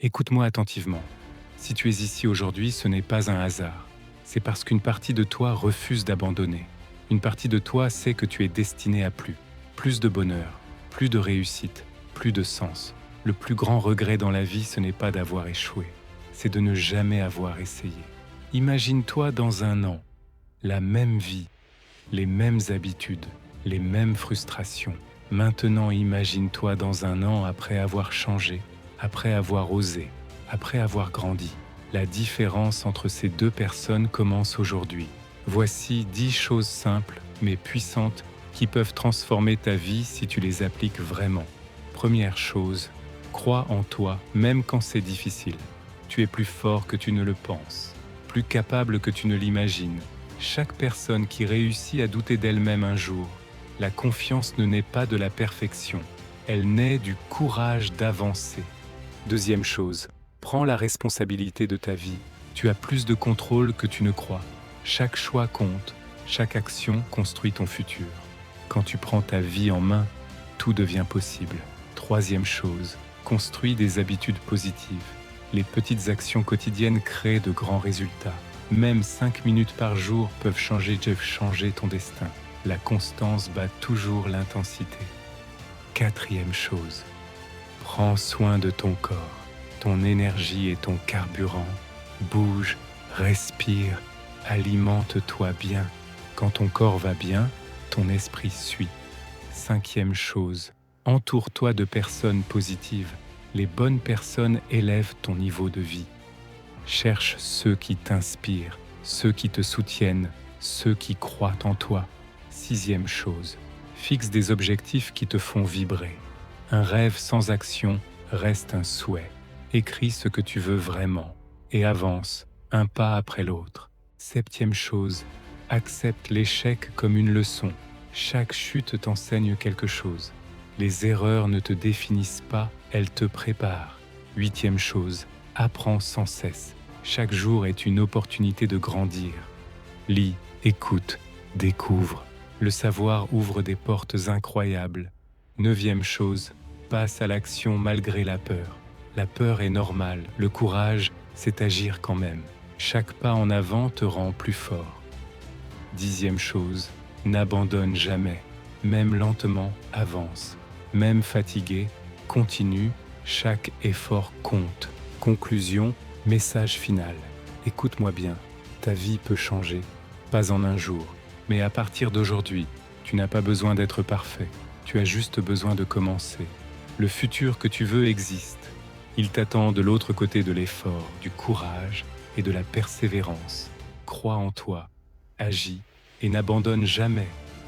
Écoute-moi attentivement. Si tu es ici aujourd'hui, ce n'est pas un hasard. C'est parce qu'une partie de toi refuse d'abandonner. Une partie de toi sait que tu es destiné à plus. Plus de bonheur, plus de réussite, plus de sens. Le plus grand regret dans la vie, ce n'est pas d'avoir échoué. C'est de ne jamais avoir essayé. Imagine-toi dans un an, la même vie, les mêmes habitudes, les mêmes frustrations. Maintenant, imagine-toi dans un an après avoir changé, après avoir osé, après avoir grandi. La différence entre ces deux personnes commence aujourd'hui. Voici 10 choses simples mais puissantes qui peuvent transformer ta vie si tu les appliques vraiment. Première chose, crois en toi même quand c'est difficile. Tu es plus fort que tu ne le penses, plus capable que tu ne l'imagines. Chaque personne qui réussit à douter d'elle-même un jour, la confiance ne naît pas de la perfection, elle naît du courage d'avancer. Deuxième chose, prends la responsabilité de ta vie. Tu as plus de contrôle que tu ne crois. Chaque choix compte, chaque action construit ton futur. Quand tu prends ta vie en main, tout devient possible. Troisième chose, construis des habitudes positives. Les petites actions quotidiennes créent de grands résultats. Même 5 minutes par jour peuvent changer ton destin. La constance bat toujours l'intensité. Quatrième chose, prends soin de ton corps. Ton énergie est ton carburant. Bouge, respire, alimente-toi bien. Quand ton corps va bien, ton esprit suit. Cinquième chose, entoure-toi de personnes positives. Les bonnes personnes élèvent ton niveau de vie. Cherche ceux qui t'inspirent, ceux qui te soutiennent, ceux qui croient en toi. Sixième chose, fixe des objectifs qui te font vibrer. Un rêve sans action reste un souhait. Écris ce que tu veux vraiment et avance, un pas après l'autre. Septième chose, accepte l'échec comme une leçon. Chaque chute t'enseigne quelque chose. Les erreurs ne te définissent pas, elles te préparent. Huitième chose, apprends sans cesse. Chaque jour est une opportunité de grandir. Lis, écoute, découvre. Le savoir ouvre des portes incroyables. Neuvième chose, passe à l'action malgré la peur. La peur est normale, le courage, c'est agir quand même. Chaque pas en avant te rend plus fort. Dixième chose, n'abandonne jamais. Même lentement, avance. Même fatigué, continue, chaque effort compte. Conclusion, message final. Écoute-moi bien, ta vie peut changer, pas en un jour, mais à partir d'aujourd'hui, tu n'as pas besoin d'être parfait, tu as juste besoin de commencer. Le futur que tu veux existe. Il t'attend de l'autre côté de l'effort, du courage et de la persévérance. Crois en toi, agis et n'abandonne jamais.